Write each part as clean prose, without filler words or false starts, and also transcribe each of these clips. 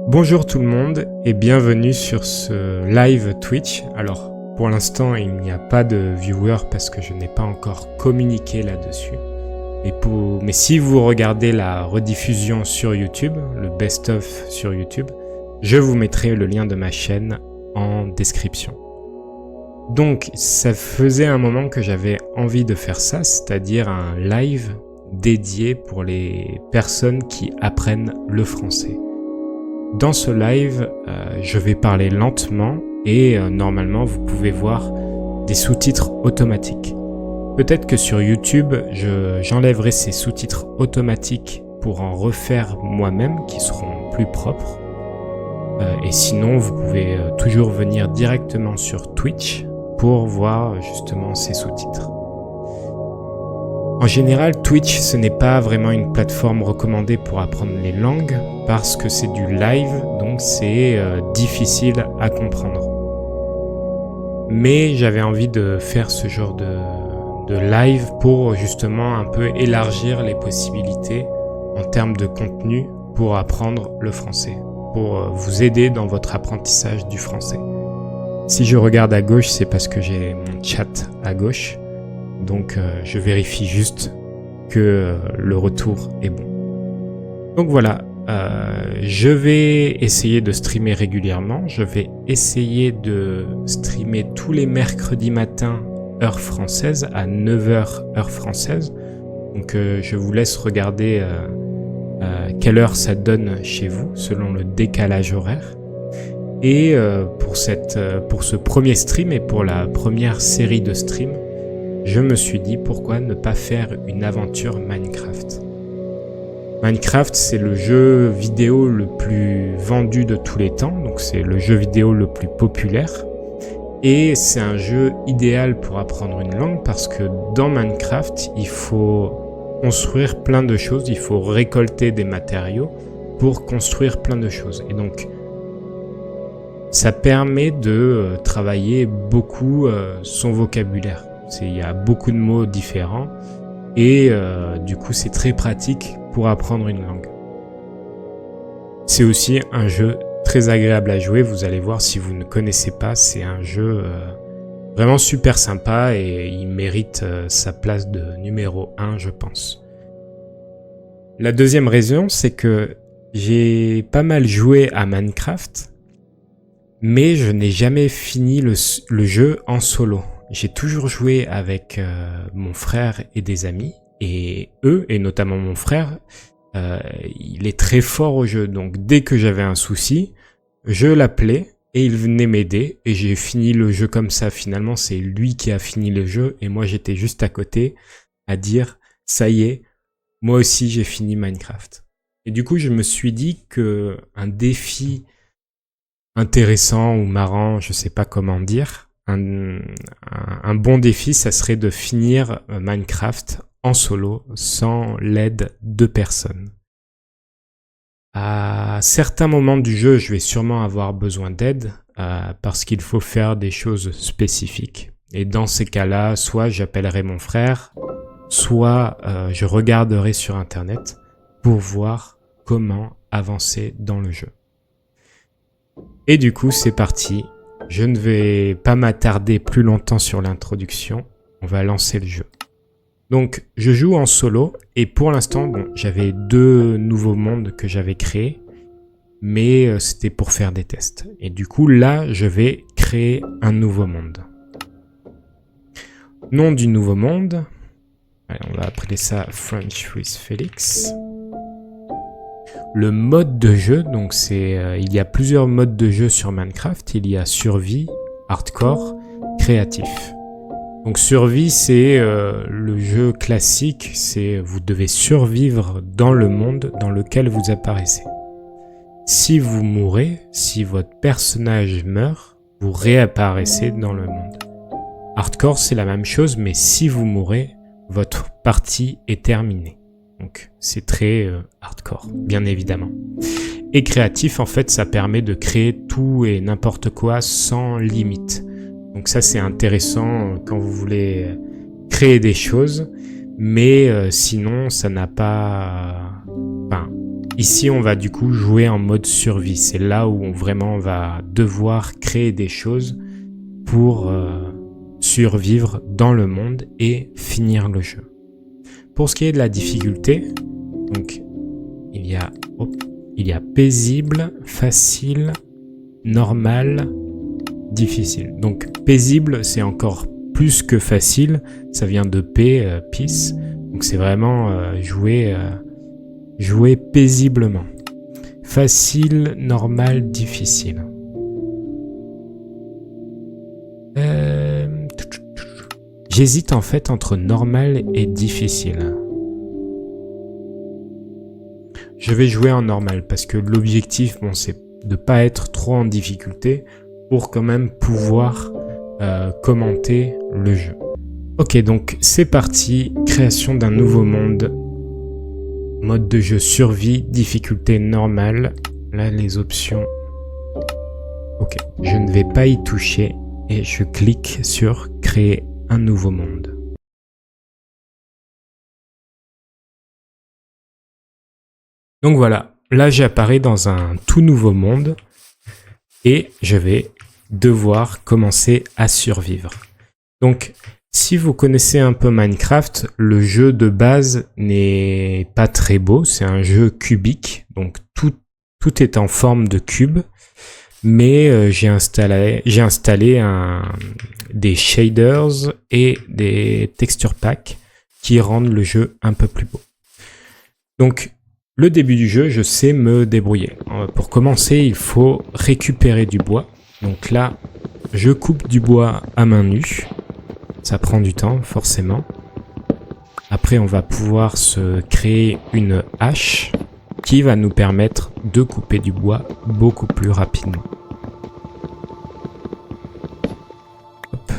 Bonjour tout le monde et bienvenue sur ce live Twitch. Alors pour l'instant il n'y a pas de viewers parce que je n'ai pas encore communiqué là-dessus. Mais si vous regardez la rediffusion sur YouTube, le best-of sur YouTube, je vous mettrai le lien de ma chaîne en description. Donc ça faisait un moment que j'avais envie de faire ça, c'est-à-dire un live dédié pour les personnes qui apprennent le français. Dans ce live, je vais parler lentement et normalement vous pouvez voir des sous-titres automatiques. Peut-être que sur YouTube, j'enlèverai ces sous-titres automatiques pour en refaire moi-même qui seront plus propres. Et sinon, vous pouvez toujours venir directement sur Twitch pour voir justement ces sous-titres. En général, Twitch, ce n'est pas vraiment une plateforme recommandée pour apprendre les langues parce que c'est du live, donc c'est difficile à comprendre. Mais j'avais envie de faire ce genre de live pour justement un peu élargir les possibilités en termes de contenu pour apprendre le français, pour vous aider dans votre apprentissage du français. Si je regarde à gauche, c'est parce que j'ai mon chat à gauche. Donc je vérifie juste que le retour est bon. Donc voilà, je vais essayer de streamer régulièrement. Je vais essayer de streamer tous les mercredis matins, heure française, à 9h, heure française. Donc je vous laisse regarder quelle heure ça donne chez vous, selon le décalage horaire. Et pour ce premier stream et pour la première série de streams, je me suis dit pourquoi ne pas faire une aventure Minecraft. Minecraft, c'est le jeu vidéo le plus vendu de tous les temps, donc c'est le jeu vidéo le plus populaire. Et c'est un jeu idéal pour apprendre une langue parce que dans Minecraft, il faut construire plein de choses, il faut récolter des matériaux pour construire plein de choses. Et donc, ça permet de travailler beaucoup son vocabulaire. Il y a beaucoup de mots différents et du coup c'est très pratique pour apprendre une langue. C'est aussi un jeu très agréable à jouer, vous allez voir si vous ne connaissez pas, c'est un jeu vraiment super sympa et il mérite sa place de numéro 1 je pense. La deuxième raison c'est que j'ai pas mal joué à Minecraft mais je n'ai jamais fini le jeu en solo. J'ai toujours joué avec mon frère et des amis, et eux, et notamment mon frère, il est très fort au jeu. Donc dès que j'avais un souci, je l'appelais et il venait m'aider, et j'ai fini le jeu comme ça. Finalement, c'est lui qui a fini le jeu, et moi j'étais juste à côté à dire « ça y est, moi aussi j'ai fini Minecraft ». Et du coup, je me suis dit que un défi intéressant ou marrant, je sais pas comment dire, un bon défi, ça serait de finir Minecraft en solo, sans l'aide de personne. À certains moments du jeu, je vais sûrement avoir besoin d'aide, parce qu'il faut faire des choses spécifiques. Et dans ces cas-là, soit j'appellerai mon frère, soit je regarderai sur Internet pour voir comment avancer dans le jeu. Et du coup, c'est parti. Je ne vais pas m'attarder plus longtemps sur l'introduction, on va lancer le jeu. Donc je joue en solo et pour l'instant, bon, j'avais 2 nouveaux mondes que j'avais créés, mais c'était pour faire des tests. Et du coup là, je vais créer un nouveau monde. Nom du nouveau monde, allez, on va appeler ça French with Felix. Le mode de jeu, donc il y a plusieurs modes de jeu sur Minecraft. Il y a survie, hardcore, créatif. Donc survie, c'est le jeu classique, c'est vous devez survivre dans le monde dans lequel vous apparaissez. Si vous mourrez, si votre personnage meurt, vous réapparaissez dans le monde. Hardcore, c'est la même chose, mais si vous mourrez, votre partie est terminée. Donc c'est très hardcore, bien évidemment. Et créatif, en fait, ça permet de créer tout et n'importe quoi sans limite. Donc ça, c'est intéressant quand vous voulez créer des choses, mais sinon, ça n'a pas... Enfin, ici, on va du coup jouer en mode survie. C'est là où vraiment on va devoir créer des choses pour survivre dans le monde et finir le jeu. Pour ce qui est de la difficulté, donc il y a paisible, facile, normal, difficile. Donc paisible, c'est encore plus que facile. Ça vient de paix, peace. Donc c'est vraiment jouer paisiblement. Facile, normal, difficile. J'hésite en fait entre normal et difficile. Je vais jouer en normal parce que l'objectif, c'est de pas être trop en difficulté pour quand même pouvoir commenter le jeu. Ok, donc c'est parti. Création d'un nouveau monde. Mode de jeu survie, difficulté normale. Là, les options. Ok, je ne vais pas y toucher et je clique sur créer un nouveau monde. Donc voilà, là j'apparais dans un tout nouveau monde et je vais devoir commencer à survivre. Donc si vous connaissez un peu Minecraft, le jeu de base n'est pas très beau, c'est un jeu cubique, donc tout est en forme de cube. Mais j'ai installé des shaders et des texture packs qui rendent le jeu un peu plus beau. Donc, le début du jeu, je sais me débrouiller. Pour commencer, il faut récupérer du bois. Donc là, je coupe du bois à main nue. Ça prend du temps, forcément. Après, on va pouvoir se créer une hache qui va nous permettre de couper du bois beaucoup plus rapidement. Hop.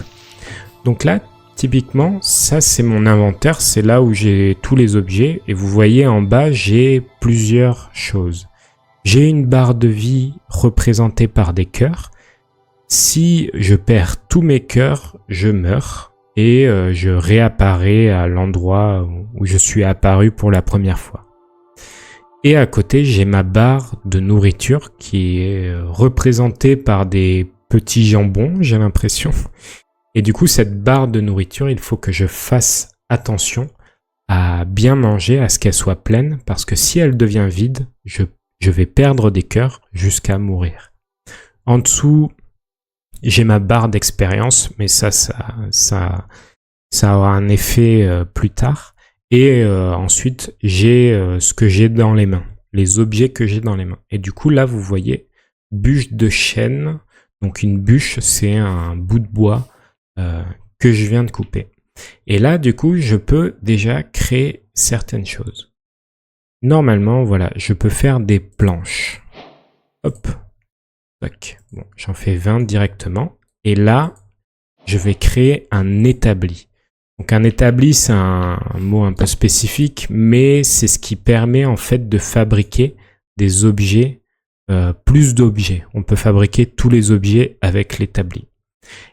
Donc là, typiquement, ça c'est mon inventaire, c'est là où j'ai tous les objets et vous voyez en bas, j'ai plusieurs choses. J'ai une barre de vie représentée par des cœurs. Si je perds tous mes cœurs, je meurs et je réapparais à l'endroit où je suis apparu pour la première fois. Et à côté, j'ai ma barre de nourriture qui est représentée par des petits jambons, j'ai l'impression. Et du coup, cette barre de nourriture, il faut que je fasse attention à bien manger, à ce qu'elle soit pleine, parce que si elle devient vide, je vais perdre des cœurs jusqu'à mourir. En dessous, j'ai ma barre d'expérience, mais ça aura un effet plus tard. Et ensuite, j'ai ce que j'ai dans les mains, les objets que j'ai dans les mains. Et du coup, là, vous voyez, bûche de chêne. Donc une bûche, c'est un bout de bois que je viens de couper. Et là, du coup, je peux déjà créer certaines choses. Normalement, voilà, je peux faire des planches. Hop. Tac. Bon, j'en fais 20 directement. Et là, je vais créer un établi. Donc un établi, c'est un mot un peu spécifique, mais c'est ce qui permet en fait de fabriquer des objets, plus d'objets. On peut fabriquer tous les objets avec l'établi.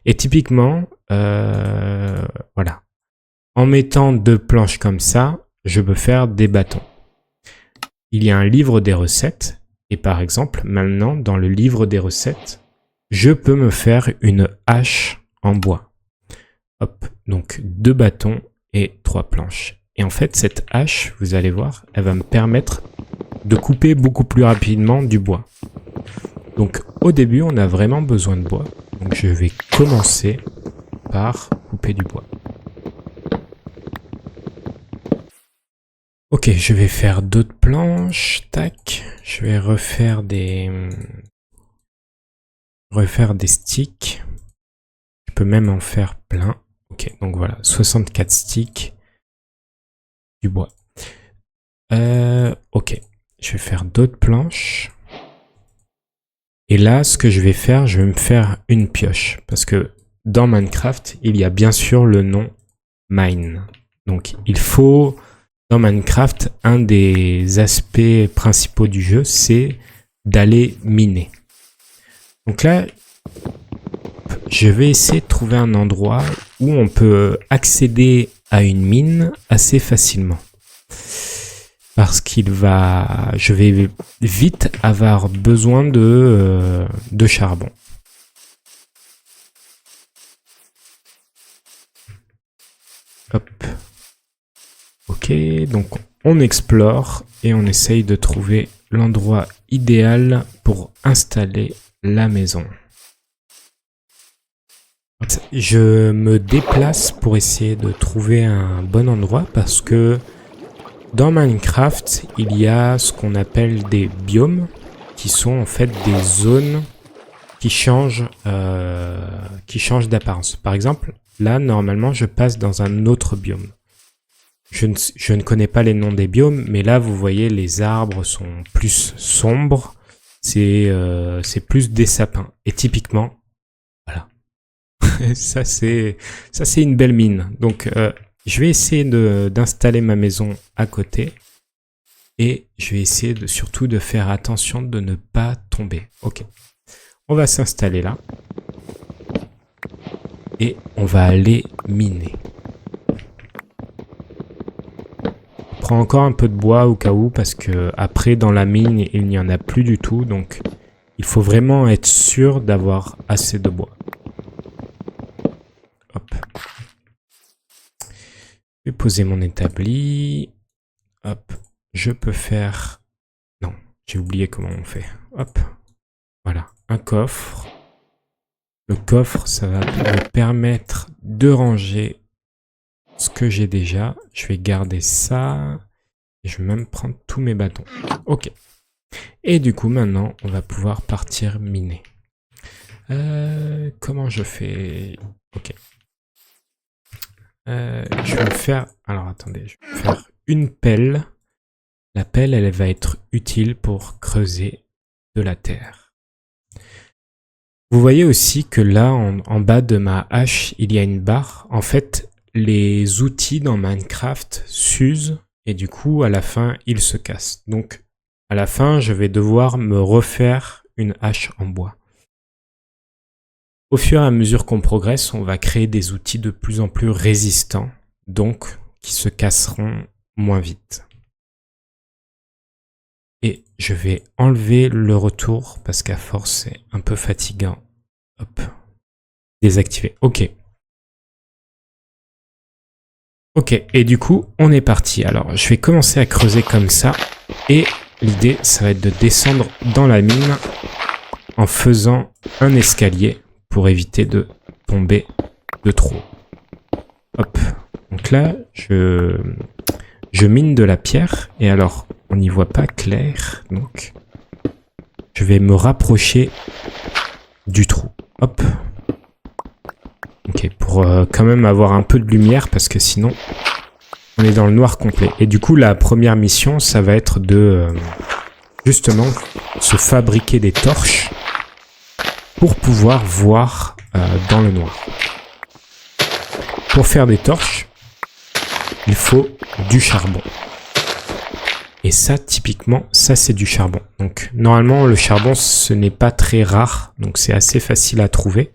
Et typiquement, voilà, en mettant 2 planches comme ça, je peux faire des bâtons. Il y a un livre des recettes, et par exemple, maintenant, dans le livre des recettes, je peux me faire une hache en bois. Hop, donc 2 bâtons et 3 planches. Et en fait, cette hache, vous allez voir, elle va me permettre de couper beaucoup plus rapidement du bois. Donc au début, on a vraiment besoin de bois. Donc je vais commencer par couper du bois. Ok, je vais faire d'autres planches. Tac, je vais refaire des sticks. Je peux même en faire plein. Ok, donc voilà, 64 sticks, du bois. Ok, je vais faire d'autres planches. Et là, ce que je vais faire, je vais me faire une pioche. Parce que dans Minecraft, il y a bien sûr le nom mine. Donc il faut, dans Minecraft, un des aspects principaux du jeu, c'est d'aller miner. Donc là, je vais essayer de trouver un endroit où on peut accéder à une mine assez facilement. parce je vais vite avoir besoin de charbon. Hop. Ok, donc on explore et on essaye de trouver l'endroit idéal pour installer la maison. Je me déplace pour essayer de trouver un bon endroit parce que dans Minecraft, il y a ce qu'on appelle des biomes qui sont en fait des zones qui changent d'apparence. Par exemple, là, normalement, je passe dans un autre biome. Je ne connais pas les noms des biomes, mais là, vous voyez, les arbres sont plus sombres. C'est plus des sapins. Et typiquement, voilà. ça, c'est une belle mine. Donc, je vais essayer d'installer ma maison à côté. Et je vais essayer surtout de faire attention de ne pas tomber. Ok. On va s'installer là. Et on va aller miner. Je prends encore un peu de bois au cas où, parce que après dans la mine, il n'y en a plus du tout. Donc, il faut vraiment être sûr d'avoir assez de bois. Hop. Je vais poser mon établi. Hop. Je peux faire... Non, j'ai oublié comment on fait. Hop. Voilà, un coffre. Le coffre, ça va me permettre de ranger ce que j'ai déjà. Je vais garder ça. Et je vais même prendre tous mes bâtons. Ok. Et du coup, maintenant, on va pouvoir partir miner. Comment je fais? Ok. Je vais me faire... Alors, attendez. Je vais me faire une pelle. La pelle, elle va être utile pour creuser de la terre. Vous voyez aussi que là, en bas de ma hache, il y a une barre. En fait, les outils dans Minecraft s'usent et du coup, à la fin, ils se cassent. Donc, à la fin, je vais devoir me refaire une hache en bois. Au fur et à mesure qu'on progresse, on va créer des outils de plus en plus résistants, donc qui se casseront moins vite. Et je vais enlever le retour parce qu'à force c'est un peu fatigant. Hop. Désactiver. Ok. Ok, et du coup, on est parti. Alors, je vais commencer à creuser comme ça. Et l'idée, ça va être de descendre dans la mine en faisant un escalier pour éviter de tomber de trop. Hop. Donc là, je mine de la pierre. Et alors, on n'y voit pas clair. Donc, je vais me rapprocher du trou. Hop. Ok, pour quand même avoir un peu de lumière, parce que sinon, on est dans le noir complet. Et du coup, la première mission, ça va être de, justement, se fabriquer des torches pour pouvoir voir dans le noir. Pour faire des torches, il faut du charbon. Et ça, typiquement, ça c'est du charbon. Donc, normalement, le charbon, ce n'est pas très rare, donc c'est assez facile à trouver.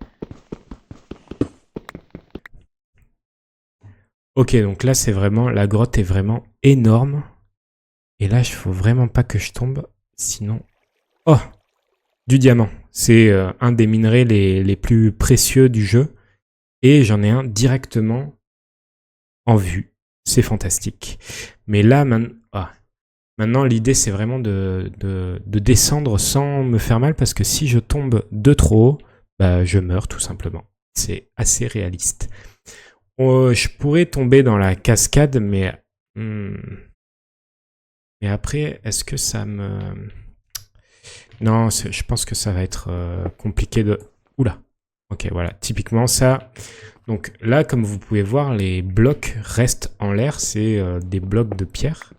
Ok, donc là, c'est vraiment, la grotte est vraiment énorme. Et là, il faut vraiment pas que je tombe, sinon... Oh! Du diamant. C'est un des minerais les plus précieux du jeu. Et j'en ai un directement en vue. C'est fantastique. Mais là, maintenant, l'idée, c'est vraiment de descendre sans me faire mal, parce que si je tombe de trop haut, bah, je meurs tout simplement. C'est assez réaliste. Je pourrais tomber dans la cascade, mais après, est-ce que ça me... Non, je pense que ça va être compliqué de... Oula. Ok, voilà. Typiquement, ça... Donc là, comme vous pouvez voir, les blocs restent en l'air. C'est des blocs de pierre.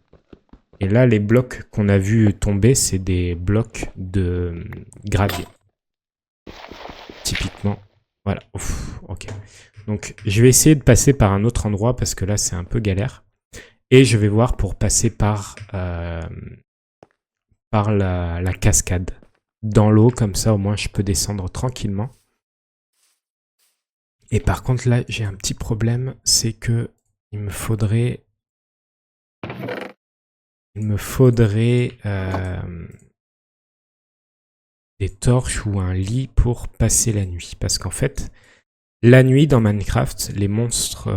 Et là, les blocs qu'on a vu tomber, c'est des blocs de gravier. Typiquement. Voilà. Ouf, ok. Donc, je vais essayer de passer par un autre endroit parce que là, c'est un peu galère. Et je vais voir pour passer par la cascade. Dans l'eau, comme ça, au moins, je peux descendre tranquillement. Et par contre, là, j'ai un petit problème. C'est que il me faudrait il me faudrait des torches ou un lit pour passer la nuit. Parce qu'en fait, la nuit dans Minecraft, les monstres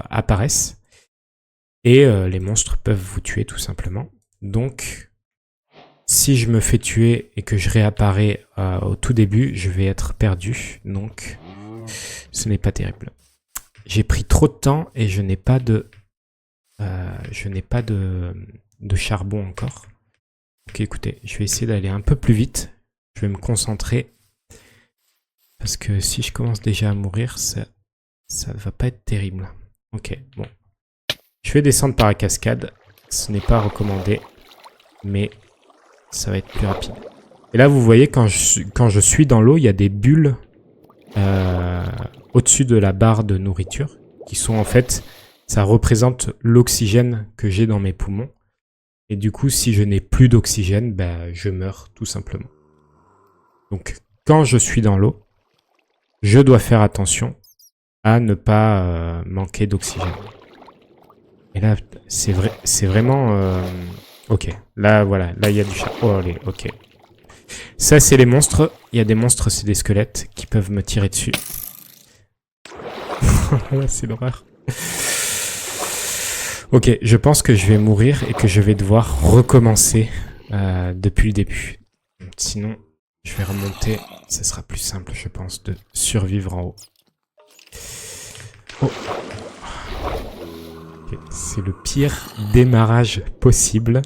apparaissent et les monstres peuvent vous tuer tout simplement. Donc, si je me fais tuer et que je réapparais au tout début, je vais être perdu. Donc, ce n'est pas terrible. J'ai pris trop de temps et je n'ai pas de charbon encore. Ok, écoutez, je vais essayer d'aller un peu plus vite. Je vais me concentrer. Parce que si je commence déjà à mourir, ça va pas être terrible. Ok, bon. Je vais descendre par la cascade. Ce n'est pas recommandé. Mais ça va être plus rapide. Et là, vous voyez, quand je suis dans l'eau, il y a des bulles au-dessus de la barre de nourriture. Qui sont en fait... Ça représente l'oxygène que j'ai dans mes poumons. Et du coup, si je n'ai plus d'oxygène, bah, je meurs tout simplement. Donc, quand je suis dans l'eau, je dois faire attention à ne pas manquer d'oxygène. Et là, c'est vraiment... Ok, là, voilà, là, il y a du chat. Oh, allez, ok. Ça, c'est les monstres. Il y a des monstres, c'est des squelettes qui peuvent me tirer dessus. C'est l'horreur. Ok, je pense que je vais mourir et que je vais devoir recommencer depuis le début. Sinon, je vais remonter. Ce sera plus simple, je pense, de survivre en haut. Oh. Okay, c'est le pire démarrage possible.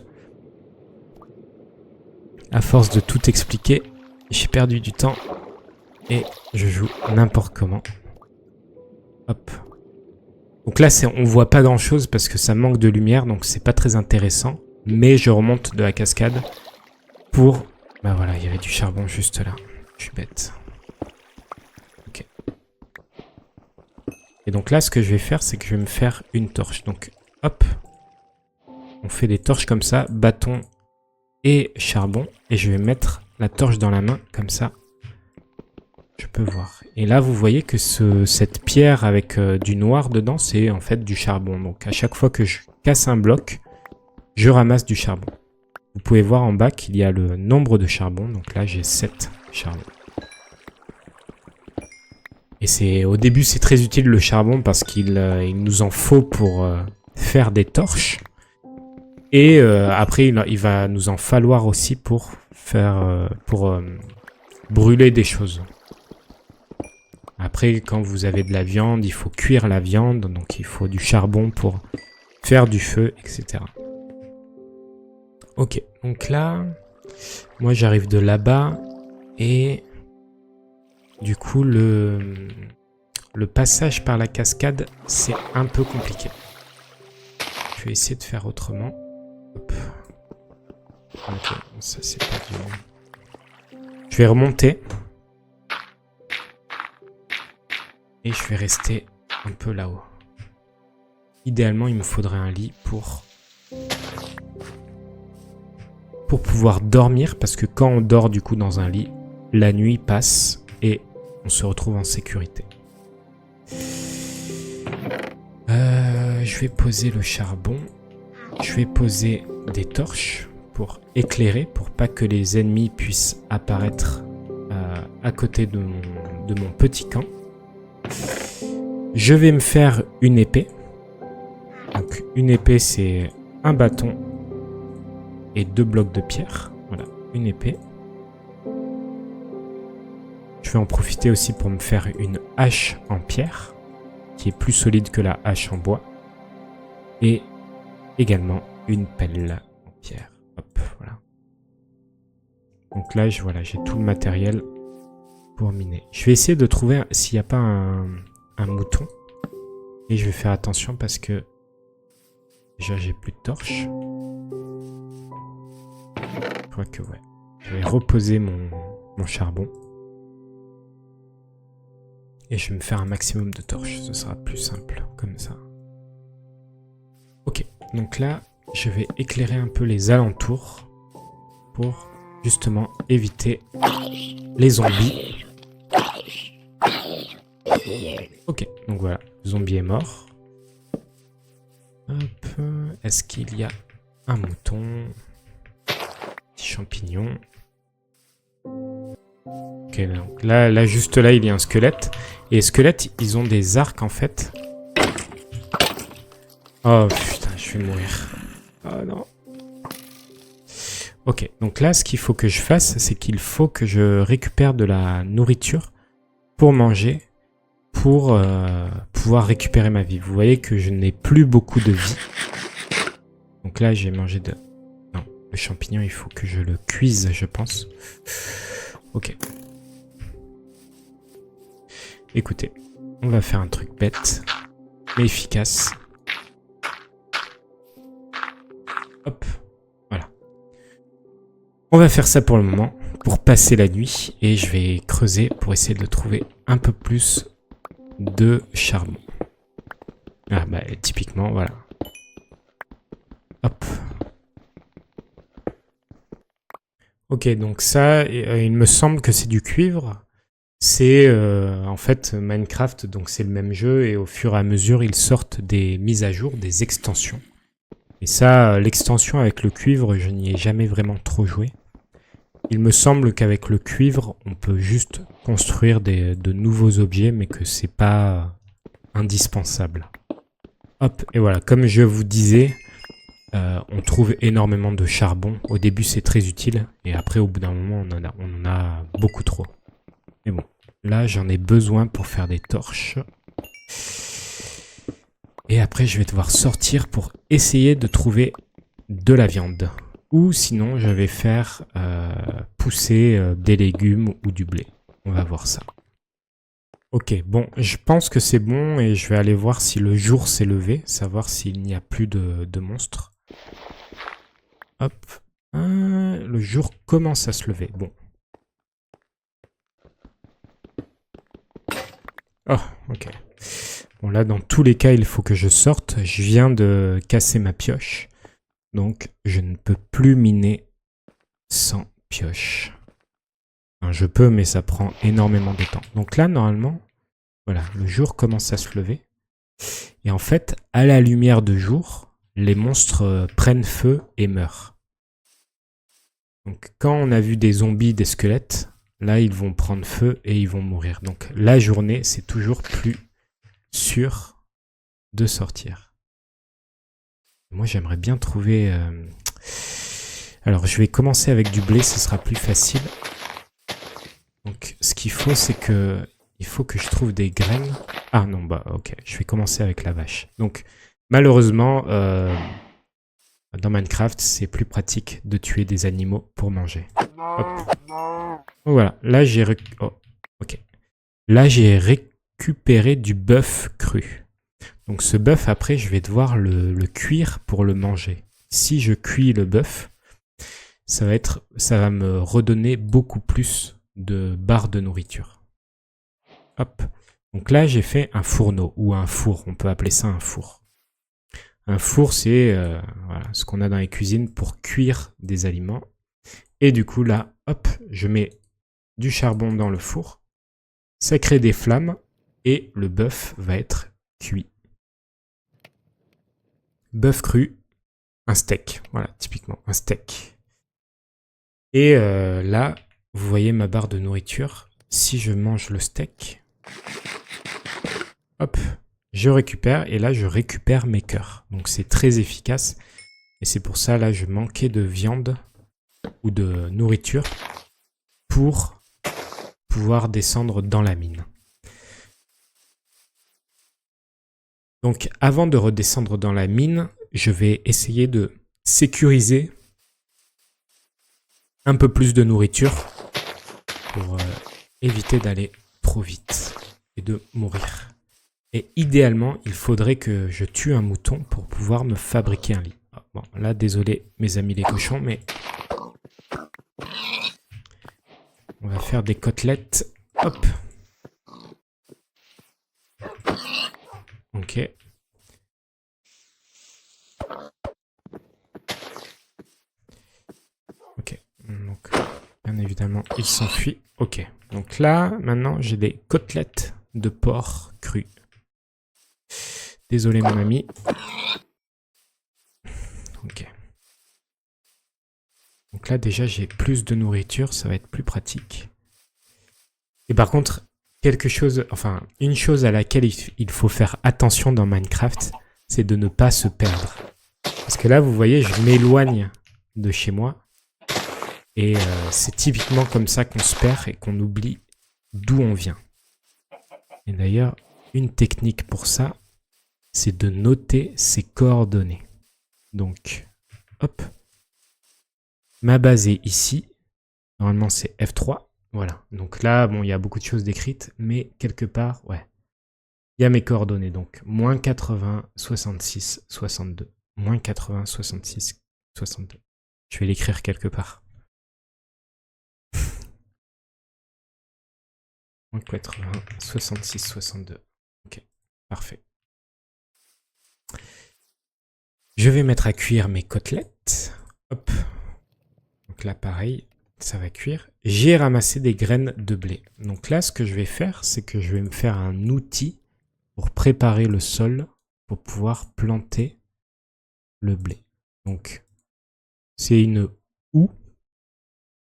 À force de tout expliquer, j'ai perdu du temps et je joue n'importe comment. Hop. Donc là, on voit pas grand chose parce que ça manque de lumière, donc c'est pas très intéressant. Mais je remonte de la cascade pour... Bah voilà, il y avait du charbon juste là. Je suis bête. Ok. Et donc là, ce que je vais faire, c'est que je vais me faire une torche. Donc, hop. On fait des torches comme ça, bâton et charbon. Et je vais mettre la torche dans la main, comme ça. Je peux voir. Et là, vous voyez que cette pierre avec du noir dedans, c'est en fait du charbon. Donc, à chaque fois que je casse un bloc, je ramasse du charbon. Vous pouvez voir en bas qu'il y a le nombre de charbon. Donc là, j'ai 7 charbons. Et au début, c'est très utile le charbon parce qu'il nous en faut pour faire des torches. Et après, il va nous en falloir aussi pour brûler des choses. Après, quand vous avez de la viande, il faut cuire la viande, donc il faut du charbon pour faire du feu, etc. Ok, donc là, moi j'arrive de là-bas et du coup le passage par la cascade, c'est un peu compliqué. Je vais essayer de faire autrement. Hop. Ok, ça c'est pas du... Je vais remonter. Et je vais rester un peu là-haut. Idéalement, il me faudrait un lit pour pouvoir dormir. Parce que quand on dort du coup dans un lit, la nuit passe et on se retrouve en sécurité. Je vais poser le charbon. Je vais poser des torches pour éclairer, pour pas que les ennemis puissent apparaître à côté de mon petit camp. Je vais me faire une épée. Donc une épée, c'est un bâton et 2 blocs de pierre. Voilà, une épée. Je vais en profiter aussi pour me faire une hache en pierre, qui est plus solide que la hache en bois. Et également une pelle en pierre. Hop, voilà. Donc là, voilà, j'ai tout le matériel pour miner. Je vais essayer de trouver s'il n'y a pas un mouton. Et je vais faire attention parce que déjà j'ai plus de torches. Je crois que ouais. Je vais reposer mon charbon. Et je vais me faire un maximum de torches. Ce sera plus simple comme ça. Ok. Donc là, je vais éclairer un peu les alentours pour justement éviter les zombies. Ok, donc voilà, le zombie est mort. Hop, est-ce qu'il y a un mouton. Petit champignon. Ok, donc là, juste là, il y a un squelette. Et les squelettes, ils ont des arcs, en fait. Oh, putain, je vais mourir. Oh, non. Ok, donc là, ce qu'il faut que je fasse, c'est qu'il faut que je récupère de la nourriture pour manger, pour pouvoir récupérer ma vie. Vous voyez que je n'ai plus beaucoup de vie. Donc là, j'ai mangé de... Non, le champignon, il faut que je le cuise, je pense. Ok. Écoutez, on va faire un truc bête, mais efficace. Hop, voilà. On va faire ça pour le moment, pour passer la nuit, et je vais creuser pour essayer de trouver un peu plus de charbon. Ah bah typiquement, voilà. Hop. Ok, donc ça, il me semble que c'est du cuivre. C'est en fait Minecraft, donc c'est le même jeu, et au fur et à mesure, ils sortent des mises à jour, des extensions. Et ça, l'extension avec le cuivre, je n'y ai jamais vraiment trop joué. Il me semble qu'avec le cuivre, on peut juste construire de nouveaux objets, mais que c'est pas indispensable. Hop, et voilà, comme je vous disais, on trouve énormément de charbon. Au début, c'est très utile, et après, au bout d'un moment, on en a beaucoup trop. Mais bon, là, j'en ai besoin pour faire des torches. Et après, je vais devoir sortir pour essayer de trouver de la viande. Ou sinon, je vais faire pousser des légumes ou du blé. On va voir ça. Ok, bon, je pense que c'est bon et je vais aller voir si le jour s'est levé, savoir s'il n'y a plus de monstres. Hop. Le jour commence à se lever. Bon. Oh, ok. Bon, là, dans tous les cas, il faut que je sorte. Je viens de casser ma pioche. Donc, je ne peux plus miner sans pioche. Enfin, je peux, mais ça prend énormément de temps. Donc là, normalement, voilà, le jour commence à se lever. Et en fait, à la lumière de jour, les monstres prennent feu et meurent. Donc, quand on a vu des zombies, des squelettes, là, ils vont prendre feu et ils vont mourir. Donc, la journée, c'est toujours plus sûr de sortir. Moi, j'aimerais bien trouver... Alors, je vais commencer avec du blé, ce sera plus facile. Donc, ce qu'il faut, c'est que... Il faut que je trouve des graines. Ah non, bah ok, je vais commencer avec la vache. Donc, malheureusement, dans Minecraft, c'est plus pratique de tuer des animaux pour manger. Hop. Oh, voilà, là j'ai récupéré du bœuf cru. Donc ce bœuf, après, je vais devoir le cuire pour le manger. Si je cuis le bœuf, ça va me redonner beaucoup plus de barres de nourriture. Hop. Donc là, j'ai fait un fourneau ou un four. On peut appeler ça un four. Un four, c'est voilà, ce qu'on a dans les cuisines pour cuire des aliments. Et du coup, là, hop, je mets du charbon dans le four. Ça crée des flammes et le bœuf va être cuit. Bœuf cru, un steak. Voilà, typiquement, un steak. Et là, vous voyez ma barre de nourriture. Si je mange le steak, hop, je récupère. Et là, je récupère mes cœurs. Donc, c'est très efficace. Et c'est pour ça, là, je manquais de viande ou de nourriture pour pouvoir descendre dans la mine. Donc, avant de redescendre dans la mine, je vais essayer de sécuriser un peu plus de nourriture pour éviter d'aller trop vite et de mourir. Et idéalement, il faudrait que je tue un mouton pour pouvoir me fabriquer un lit. Bon, là, désolé mes amis les cochons, mais on va faire des côtelettes. Hop. Ok. Ok. Donc, bien évidemment, il s'enfuit. Ok. Donc là, maintenant, j'ai des côtelettes de porc cru. Désolé, mon ami. Ok. Donc là, déjà, j'ai plus de nourriture, ça va être plus pratique. Et par contre, une chose à laquelle il faut faire attention dans Minecraft, c'est de ne pas se perdre. Parce que là, vous voyez, je m'éloigne de chez moi. Et c'est typiquement comme ça qu'on se perd et qu'on oublie d'où on vient. Et d'ailleurs, une technique pour ça, c'est de noter ses coordonnées. Donc, hop. Ma base est ici. Normalement, c'est F3. Voilà. Donc là, bon, il y a beaucoup de choses décrites, mais quelque part, ouais. Il y a mes coordonnées. Donc, moins 80, 66, 62. Moins 80, 66, 62. Je vais l'écrire quelque part. Moins 80, 66, 62. Ok, parfait. Je vais mettre à cuire mes côtelettes. Hop. Donc là, pareil, ça va cuire. J'ai ramassé des graines de blé. Donc là, ce que je vais faire, c'est que je vais me faire un outil pour préparer le sol pour pouvoir planter le blé. Donc, c'est une houe,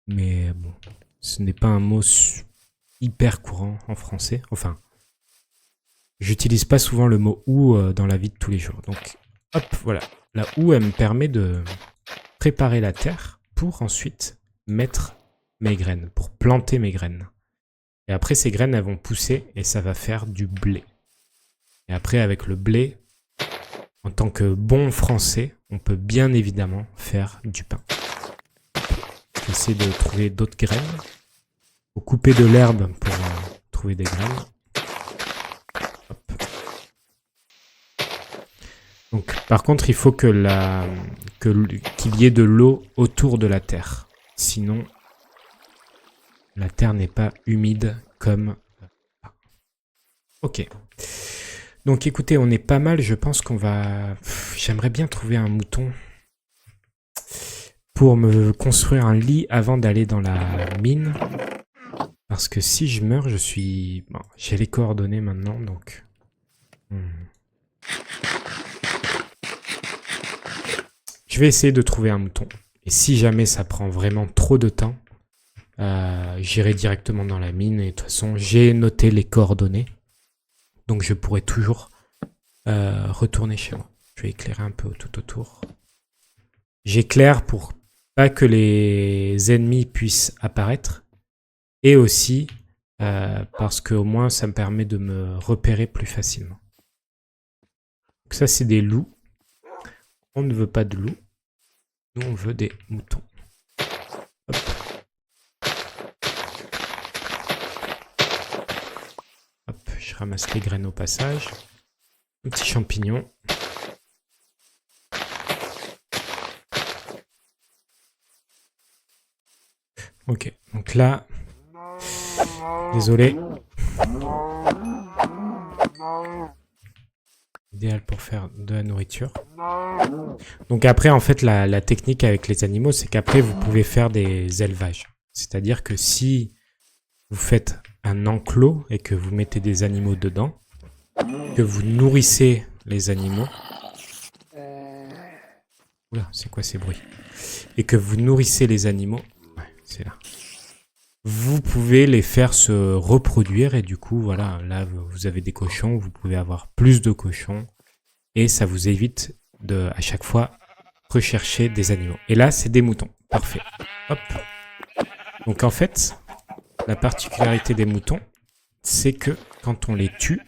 mais bon, ce n'est pas un mot hyper courant en français. Enfin, j'utilise pas souvent le mot houe dans la vie de tous les jours. Donc, hop, voilà. La houe, elle me permet de préparer la terre pour ensuite mettre mes graines, pour planter mes graines. Et après, ces graines, elles vont pousser et ça va faire du blé. Et après, avec le blé, en tant que bon français, on peut bien évidemment faire du pain. J'essaie de trouver d'autres graines. Il faut couper de l'herbe pour trouver des graines. Hop. Donc, par contre, il faut qu'il y ait de l'eau autour de la terre. Sinon, la terre n'est pas humide comme... Ok. Donc écoutez, on est pas mal. Je pense qu'on va... J'aimerais bien trouver un mouton pour me construire un lit avant d'aller dans la mine. Parce que si je meurs, je suis... Bon, j'ai les coordonnées maintenant, donc... Je vais essayer de trouver un mouton. Et si jamais ça prend vraiment trop de temps, j'irai directement dans la mine. Et de toute façon, j'ai noté les coordonnées. Donc je pourrai toujours retourner chez moi. Je vais éclairer un peu tout autour. J'éclaire pour pas que les ennemis puissent apparaître. Et aussi parce qu'au moins ça me permet de me repérer plus facilement. Donc ça c'est des loups. On ne veut pas de loups. Nous on veut des moutons. Hop. Hop, je ramasse les graines au passage. Un petit champignon. Ok, donc là, désolé. Idéal pour faire de la nourriture. Donc après, en fait, la technique avec les animaux, c'est qu'après, vous pouvez faire des élevages. C'est-à-dire que si vous faites un enclos et que vous mettez des animaux dedans, que vous nourrissez les animaux... Oula, c'est quoi ces bruits? Et que vous nourrissez les animaux... Ouais, c'est là. Vous pouvez les faire se reproduire et du coup, voilà, là, vous avez des cochons, vous pouvez avoir plus de cochons et ça vous évite de, à chaque fois, rechercher des animaux. Et là, c'est des moutons. Parfait. Hop. Donc, en fait, la particularité des moutons, c'est que quand on les tue,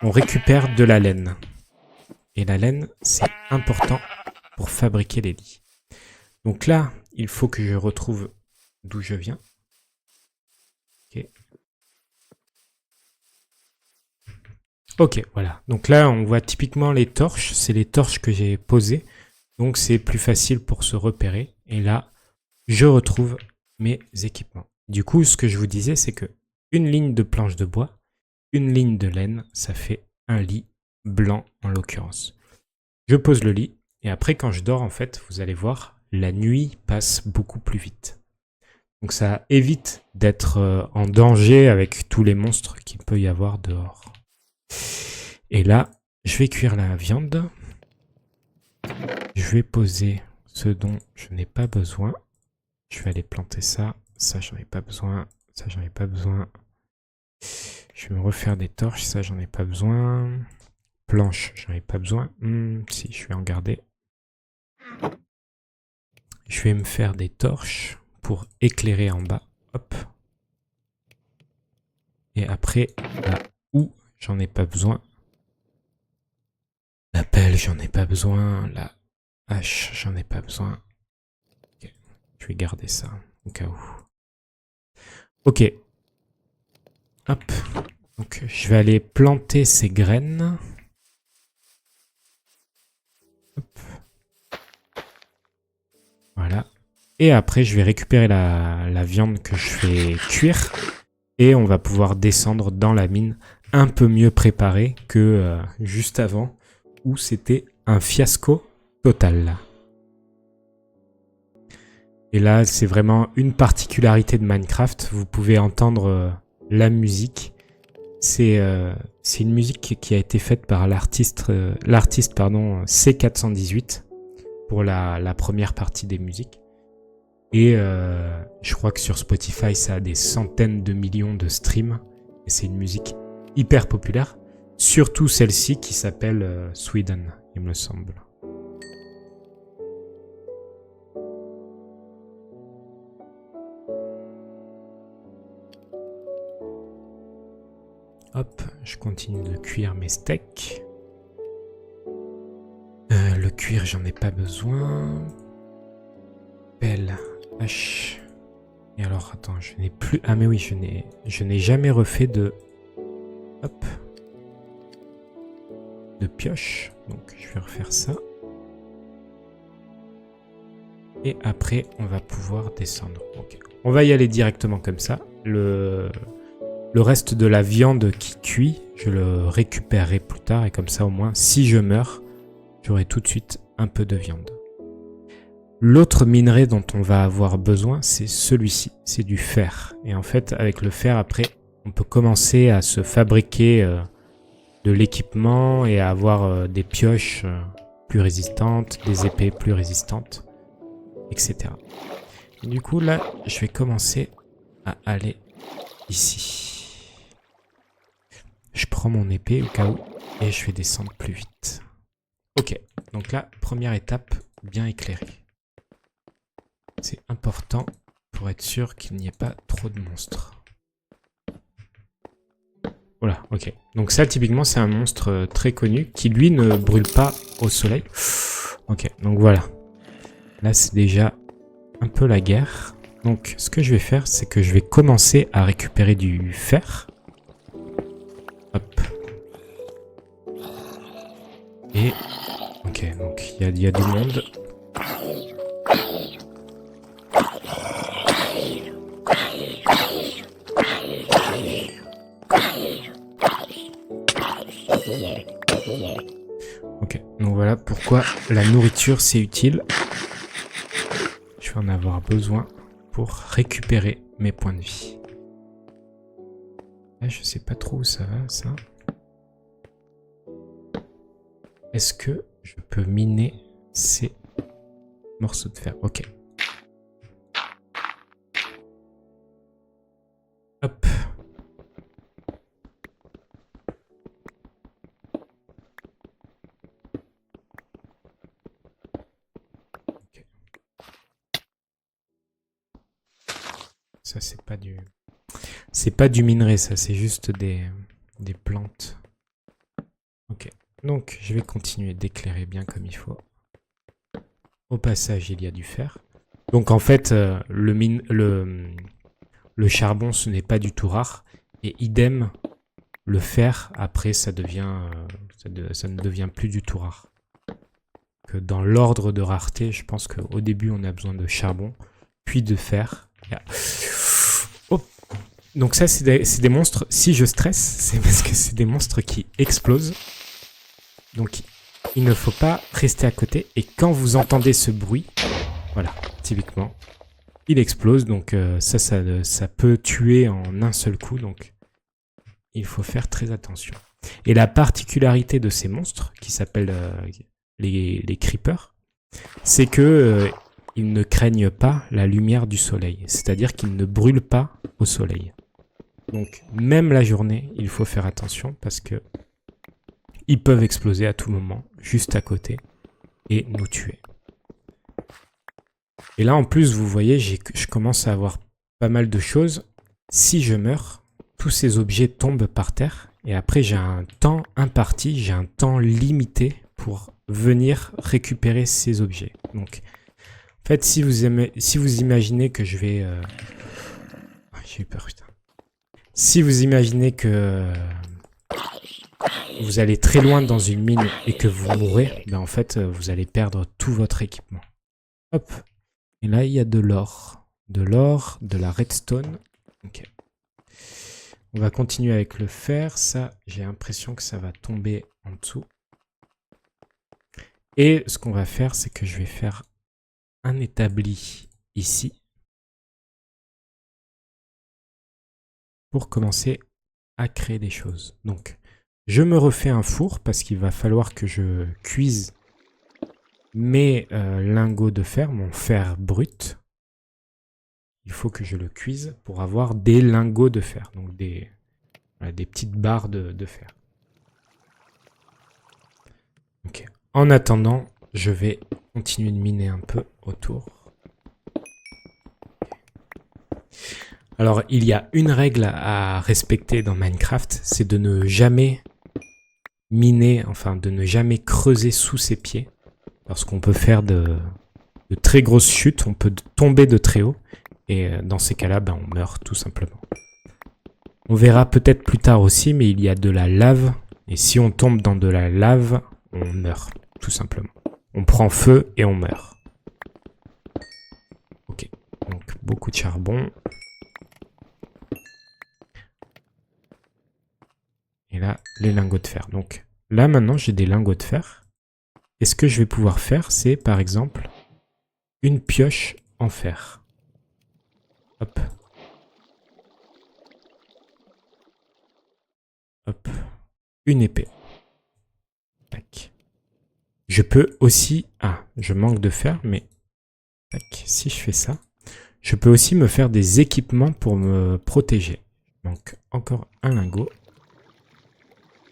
on récupère de la laine. Et la laine, c'est important pour fabriquer les lits. Donc là, il faut que je retrouve d'où je viens. Ok, voilà. Donc là, on voit typiquement les torches. C'est les torches que j'ai posées. Donc c'est plus facile pour se repérer. Et là, je retrouve mes équipements. Du coup, ce que je vous disais, c'est que une ligne de planches de bois, une ligne de laine, ça fait un lit blanc en l'occurrence. Je pose le lit. Et après, quand je dors, en fait, vous allez voir, la nuit passe beaucoup plus vite. Donc ça évite d'être en danger avec tous les monstres qu'il peut y avoir dehors. Et là, je vais cuire la viande. Je vais poser ce dont je n'ai pas besoin. Je vais aller planter ça. Ça, j'en ai pas besoin. Ça, j'en ai pas besoin. Je vais me refaire des torches. Ça, j'en ai pas besoin. Planche, j'en ai pas besoin. Si, je vais en garder. Je vais me faire des torches pour éclairer en bas. Hop. Et après, la houe, j'en ai pas besoin. La pelle, j'en ai pas besoin. La hache, j'en ai pas besoin. Okay. Je vais garder ça au cas où. Ok. Hop. Donc, je vais aller planter ces graines. Hop. Voilà. Et après, je vais récupérer la viande que je fais cuire. Et on va pouvoir descendre dans la mine un peu mieux préparée que juste avant, où c'était un fiasco total. Et là, c'est vraiment une particularité de Minecraft. Vous pouvez entendre la musique. C'est une musique qui a été faite par l'artiste C418 pour la première partie des musiques. Et je crois que sur Spotify, ça a des centaines de millions de streams. Et c'est une musique hyper populaire. Surtout celle-ci qui s'appelle Sweden, il me semble. Hop, je continue de cuire mes steaks. Le cuir, j'en ai pas besoin. Pelle, hache. Et alors, attends, je n'ai plus... Ah mais oui, je n'ai jamais refait de... Hop. De pioche. Donc, je vais refaire ça. Et après, on va pouvoir descendre. Okay. On va y aller directement comme ça. Le reste de la viande qui cuit, je le récupérerai plus tard. Et comme ça, au moins, si je meurs, j'aurai tout de suite un peu de viande. L'autre minerai dont on va avoir besoin, c'est celui-ci. C'est du fer. Et en fait, avec le fer, après, on peut commencer à se fabriquer de l'équipement et à avoir des pioches plus résistantes, des épées plus résistantes, etc. Et du coup, là, je vais commencer à aller ici. Je prends mon épée au cas où et je vais descendre plus vite. Ok, donc là, première étape, bien éclairée. C'est important pour être sûr qu'il n'y ait pas trop de monstres. Voilà, ok. Donc ça, typiquement, c'est un monstre très connu qui, lui, ne brûle pas au soleil. Ok, donc voilà. Là, c'est déjà un peu la guerre. Donc, ce que je vais faire, c'est que je vais commencer à récupérer du fer. Hop. Et... Ok, donc il y a du monde. Ok, donc voilà pourquoi la nourriture c'est utile. Je vais en avoir besoin pour récupérer mes points de vie. Là, je sais pas trop où ça va, ça. Est-ce que je peux miner ces morceaux de fer? Ok. Hop. Okay. Ça, c'est pas du... C'est pas du minerai, ça, c'est juste des plantes. Ok. Donc, je vais continuer d'éclairer bien comme il faut. Au passage, il y a du fer. Donc, en fait, le charbon, ce n'est pas du tout rare. Et idem, le fer, après, ça devient, ça ne devient plus du tout rare. Que dans l'ordre de rareté, je pense qu'au début, on a besoin de charbon, puis de fer. Oh. Donc ça, c'est des monstres. Si je stresse, c'est parce que c'est des monstres qui explosent. Donc, il ne faut pas rester à côté. Et quand vous entendez ce bruit, voilà, typiquement, il explose. Donc, ça peut tuer en un seul coup. Donc, il faut faire très attention. Et la particularité de ces monstres, qui s'appellent les creepers, c'est que ils ne craignent pas la lumière du soleil. C'est-à-dire qu'ils ne brûlent pas au soleil. Donc, même la journée, il faut faire attention parce que ils peuvent exploser à tout moment, juste à côté, et nous tuer. Et là, en plus, vous voyez, je commence à avoir pas mal de choses. Si je meurs, tous ces objets tombent par terre. Et après, j'ai un temps imparti, j'ai un temps limité pour venir récupérer ces objets. Donc, en fait, si vous imaginez que je vais... j'ai eu peur, putain. Si vous imaginez que vous allez très loin dans une mine et que vous mourrez, ben en fait, vous allez perdre tout votre équipement. Hop. Et là, il y a de l'or. De l'or, de la redstone. Ok. On va continuer avec le fer. Ça, j'ai l'impression que ça va tomber en dessous. Et ce qu'on va faire, c'est que je vais faire un établi ici. Pour commencer à créer des choses. Donc, je me refais un four parce qu'il va falloir que je cuise mes lingots de fer, mon fer brut. Il faut que je le cuise pour avoir des lingots de fer, donc des petites barres de fer. Ok. En attendant, je vais continuer de miner un peu autour. Alors, il y a une règle à respecter dans Minecraft, c'est de ne jamais miner, enfin de ne jamais creuser sous ses pieds. Parce qu'on peut faire de très grosses chutes, on peut tomber de très haut. Et dans ces cas-là, ben, on meurt tout simplement. On verra peut-être plus tard aussi, mais il y a de la lave. Et si on tombe dans de la lave, on meurt, tout simplement. On prend feu et on meurt. Ok, donc beaucoup de charbon. Et là, les lingots de fer. Donc là, maintenant, j'ai des lingots de fer. Et ce que je vais pouvoir faire, c'est, par exemple, une pioche en fer. Hop. Hop. Une épée. Tac. Je peux aussi... Ah, je manque de fer, mais... Tac. Si je fais ça, je peux aussi me faire des équipements pour me protéger. Il manque encore un lingot.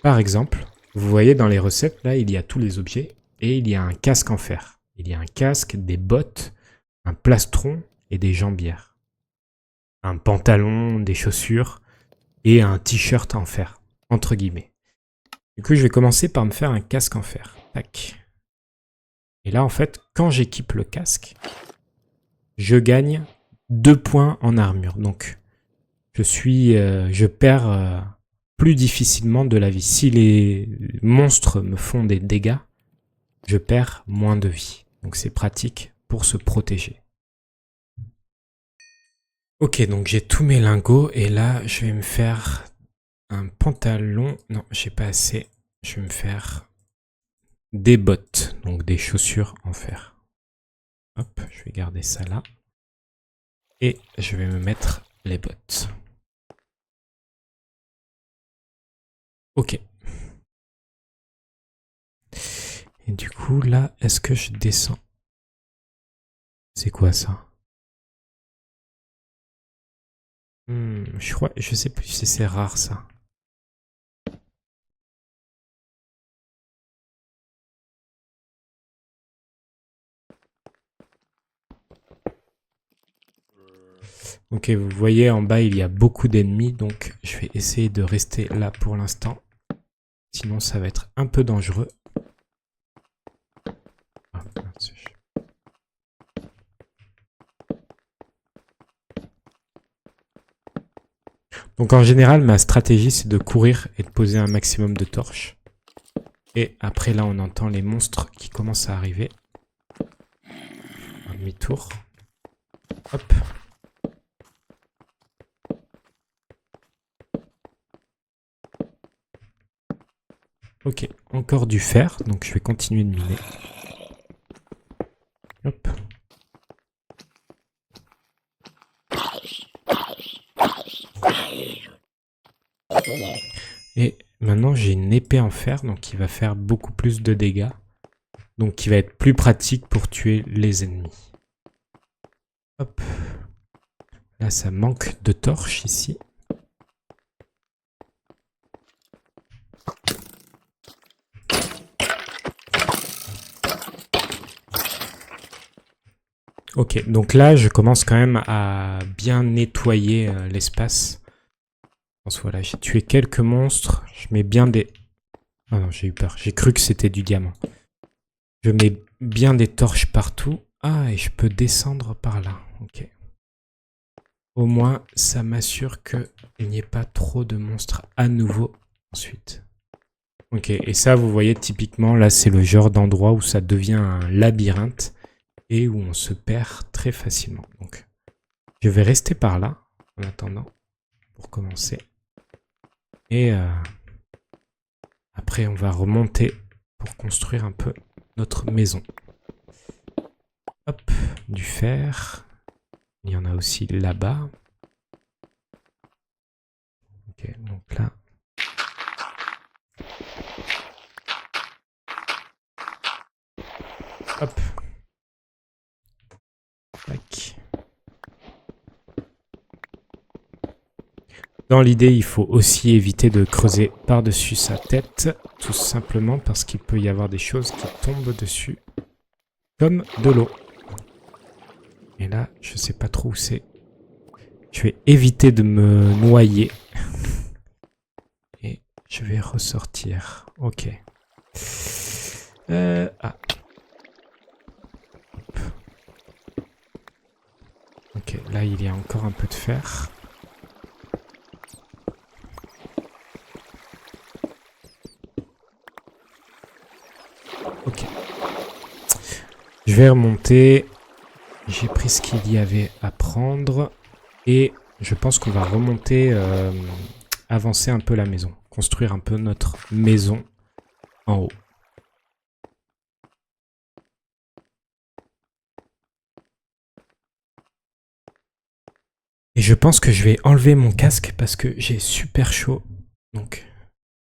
Par exemple, vous voyez dans les recettes, là, il y a tous les objets. Et il y a un casque en fer. Il y a un casque, des bottes, un plastron et des jambières. Un pantalon, des chaussures et un t-shirt en fer, entre guillemets. Du coup, je vais commencer par me faire un casque en fer. Tac. Et là, en fait, quand j'équipe le casque, je gagne 2 points en armure. Donc, je perds plus difficilement de la vie. Si les monstres me font des dégâts, je perds moins de vie. Donc c'est pratique pour se protéger. Ok, donc j'ai tous mes lingots et là je vais me faire un pantalon. Non, j'ai pas assez. Je vais me faire des bottes, donc des chaussures en fer. Hop, je vais garder ça là. Et je vais me mettre les bottes. Ok. Et du coup, là, est-ce que je descends? C'est quoi ça? Je sais plus si c'est rare ça. Ok, vous voyez en bas, il y a beaucoup d'ennemis, donc je vais essayer de rester là pour l'instant. Sinon, ça va être un peu dangereux. Ah, donc en général, ma stratégie, c'est de courir et de poser un maximum de torches. Et après, là, on entend les monstres qui commencent à arriver. Un demi-tour. Hop. Ok, encore du fer, donc je vais continuer de miner. Hop. Et maintenant j'ai une épée en fer, donc qui va faire beaucoup plus de dégâts. Donc qui va être plus pratique pour tuer les ennemis. Hop. Là, ça manque de torches ici. Ok, donc là, je commence quand même à bien nettoyer l'espace. Voilà, j'ai tué quelques monstres. Je mets bien des... Ah non, j'ai eu peur. J'ai cru que c'était du diamant. Je mets bien des torches partout. Ah, et je peux descendre par là. Ok. Au moins, ça m'assure qu'il n'y ait pas trop de monstres à nouveau ensuite. Ok, et ça, vous voyez, typiquement, là, c'est le genre d'endroit où ça devient un labyrinthe et où on se perd très facilement. Donc, je vais rester par là, en attendant, pour commencer. Et après, on va remonter pour construire un peu notre maison. Hop, du fer. Il y en a aussi là-bas. Ok, donc là. Hop. Tac. Dans l'idée, il faut aussi éviter de creuser par-dessus sa tête, tout simplement parce qu'il peut y avoir des choses qui tombent dessus, comme de l'eau. Et là, je sais pas trop où c'est. Je vais éviter de me noyer. Et je vais ressortir. Ok. Ah. Hop. Ok, là, il y a encore un peu de fer. Ok. Je vais remonter. J'ai pris ce qu'il y avait à prendre. Et je pense qu'on va remonter, avancer un peu la maison. Construire un peu notre maison en haut. Et je pense que je vais enlever mon casque parce que j'ai super chaud. Donc,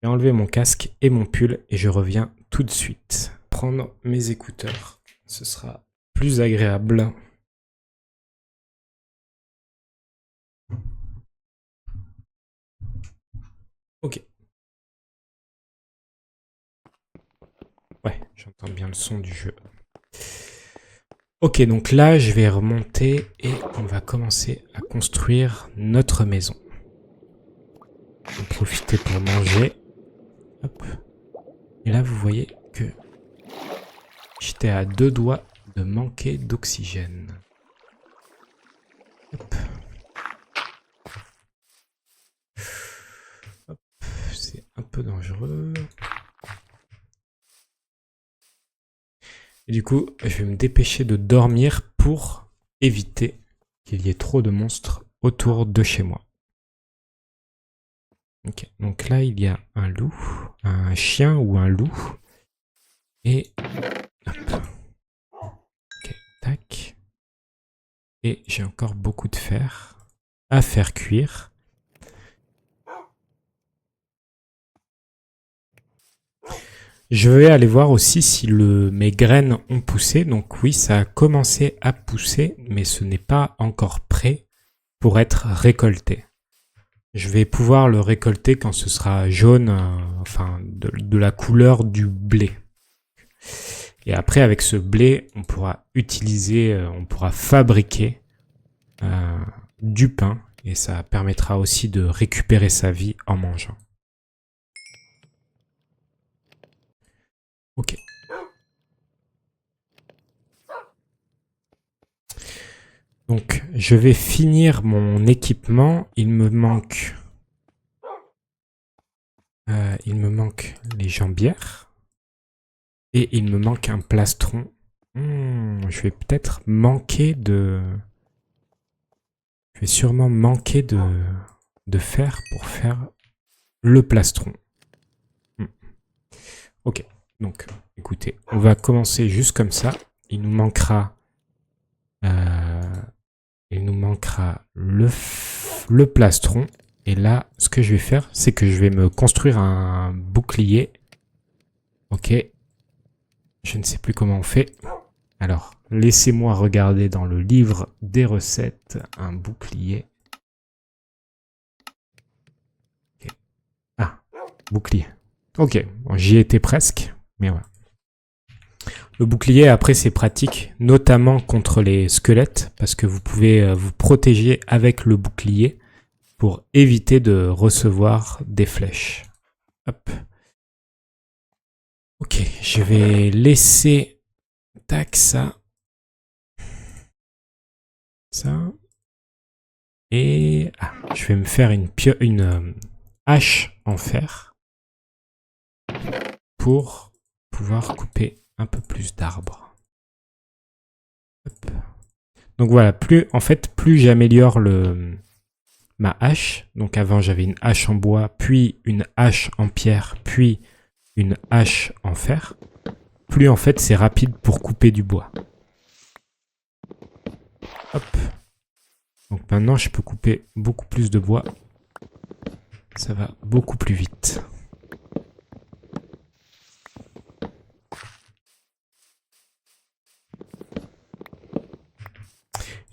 je vais enlever mon casque et mon pull et je reviens tout de suite. Prendre mes écouteurs. Ce sera plus agréable. Ok. Ouais, j'entends bien le son du jeu. Ok, donc là, je vais remonter et on va commencer à construire notre maison. On va profiter pour manger. Hop. Et là, vous voyez que j'étais à 2 doigts de manquer d'oxygène. Hop. Hop. C'est un peu dangereux. Et du coup, je vais me dépêcher de dormir pour éviter qu'il y ait trop de monstres autour de chez moi. Ok, donc là, il y a un loup, un chien ou un loup. Et... hop. Ok, tac. Et j'ai encore beaucoup de fer à faire cuire. Je vais aller voir aussi si mes graines ont poussé. Donc oui, ça a commencé à pousser, mais ce n'est pas encore prêt pour être récolté. Je vais pouvoir le récolter quand ce sera jaune, enfin de la couleur du blé. Et après, avec ce blé, on pourra utiliser, on pourra fabriquer du pain. Et ça permettra aussi de récupérer sa vie en mangeant. Ok. Donc, je vais finir mon équipement. Il me manque les jambières. Et il me manque un plastron. Je vais peut-être manquer de... Je vais sûrement manquer de fer pour faire le plastron. Ok, donc écoutez, on va commencer juste comme ça. Il nous manquera le plastron. Et là, ce que je vais faire, c'est que je vais me construire un bouclier. Ok. Je ne sais plus comment on fait. Alors, laissez-moi regarder dans le livre des recettes un bouclier. Okay. Ah, bouclier. Ok, bon, j'y étais presque, mais voilà. Le bouclier, après, c'est pratique, notamment contre les squelettes, parce que vous pouvez vous protéger avec le bouclier pour éviter de recevoir des flèches. Hop. Ok, je vais laisser... Tac, ça. Ça. Et... Ah, je vais me faire une hache en fer pour pouvoir couper un peu plus d'arbres. Donc voilà, plus j'améliore ma hache, donc avant j'avais une hache en bois, puis une hache en pierre, puis une hache en fer, plus en fait c'est rapide pour couper du bois. Hop. Donc maintenant je peux couper beaucoup plus de bois. Ça va beaucoup plus vite.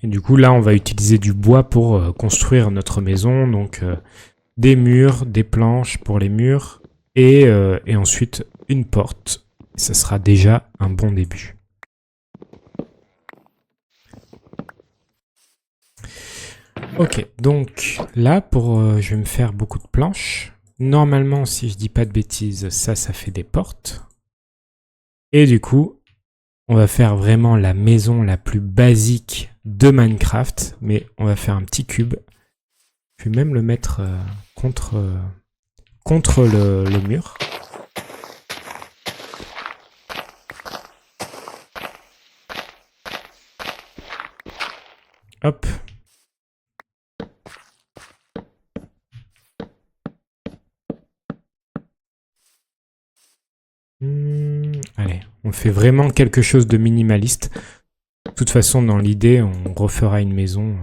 Et du coup là on va utiliser du bois pour construire notre maison. Donc des murs, des planches pour les murs et ensuite une porte. Ça sera déjà un bon début. Ok, donc là, je vais me faire beaucoup de planches. Normalement, si je dis pas de bêtises, ça fait des portes. Et du coup, on va faire vraiment la maison la plus basique de Minecraft. Mais on va faire un petit cube. Je vais même le mettre contre le mur. Hop. Allez, on fait vraiment quelque chose de minimaliste. De toute façon, dans l'idée, on refera une maison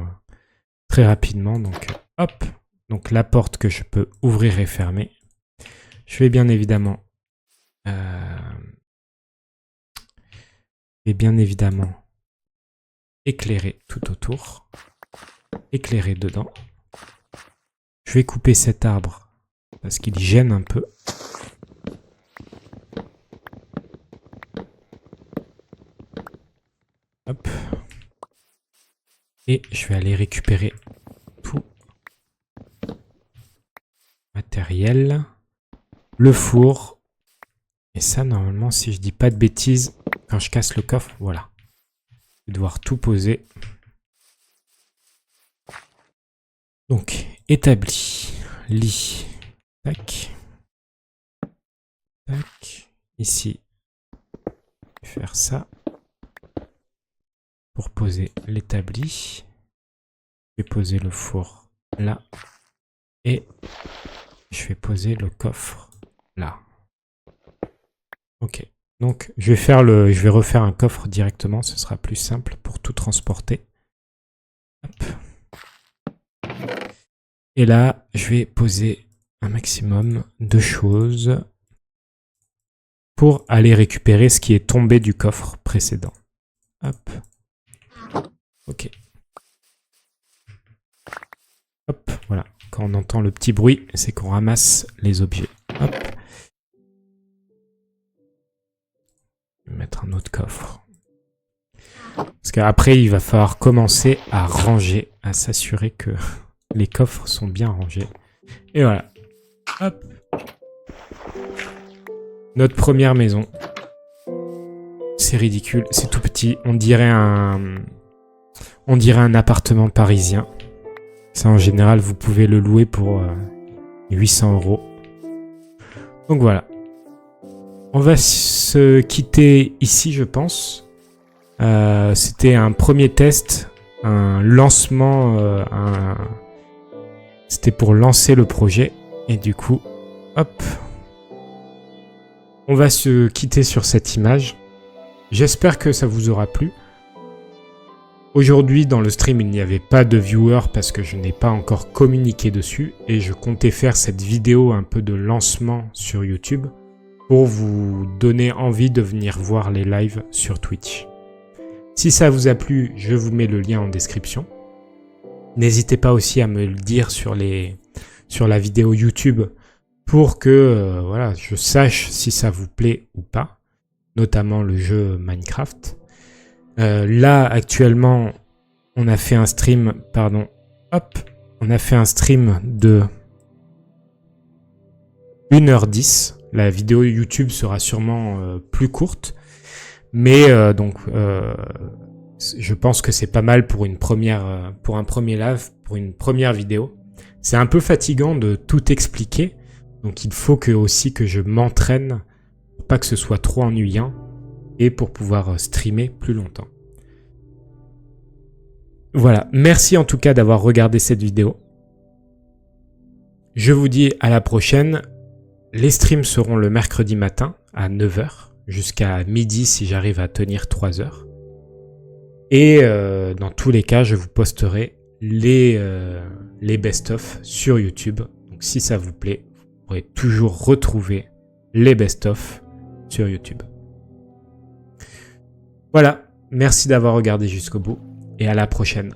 très rapidement. Donc, hop. Donc, la porte que je peux ouvrir et fermer. Je vais bien évidemment... éclairer tout autour. Éclairer dedans. Je vais couper cet arbre parce qu'il gêne un peu. Hop. Et je vais aller récupérer tout matériel. Le four. Et ça, normalement, si je dis pas de bêtises, quand je casse le coffre, voilà. Je vais devoir tout poser. Donc, établi. Lit. Tac. Tac. Ici. Faire ça. Pour poser l'établi. Je vais poser le four là. Et je vais poser le coffre là. Ok. Donc je vais refaire un coffre directement, ce sera plus simple pour tout transporter. Hop. Et là, je vais poser un maximum de choses pour aller récupérer ce qui est tombé du coffre précédent. Hop. Ok. Hop, voilà. Quand on entend le petit bruit, c'est qu'on ramasse les objets. Hop. Je vais mettre un autre coffre. Parce qu'après, il va falloir commencer à ranger, à s'assurer que les coffres sont bien rangés. Et voilà. Hop. Notre première maison. C'est ridicule, c'est tout petit. On dirait un appartement parisien. Ça, en général, vous pouvez le louer pour 800 €. Donc voilà. On va se quitter ici, je pense. C'était un premier test, un lancement. C'était pour lancer le projet. Et du coup, hop. On va se quitter sur cette image. J'espère que ça vous aura plu. Aujourd'hui, dans le stream, il n'y avait pas de viewers parce que je n'ai pas encore communiqué dessus et je comptais faire cette vidéo un peu de lancement sur YouTube pour vous donner envie de venir voir les lives sur Twitch. Si ça vous a plu, je vous mets le lien en description. N'hésitez pas aussi à me le dire sur la vidéo YouTube pour que voilà, je sache si ça vous plaît ou pas, notamment le jeu Minecraft. Là, actuellement, on a fait un stream, on a fait un stream de 1h10. La vidéo YouTube sera sûrement plus courte, mais je pense que c'est pas mal pour un premier live, pour une première vidéo. C'est un peu fatigant de tout expliquer, donc il faut aussi que je m'entraîne pour pas que ce soit trop ennuyant et pour pouvoir streamer plus longtemps. Voilà, merci en tout cas d'avoir regardé cette vidéo. Je vous dis à la prochaine. Les streams seront le mercredi matin à 9h jusqu'à midi si j'arrive à tenir 3 heures. Et dans tous les cas, je vous posterai les best-of sur YouTube. Donc si ça vous plaît, vous pourrez toujours retrouver les best-of sur YouTube. Voilà, merci d'avoir regardé jusqu'au bout et à la prochaine.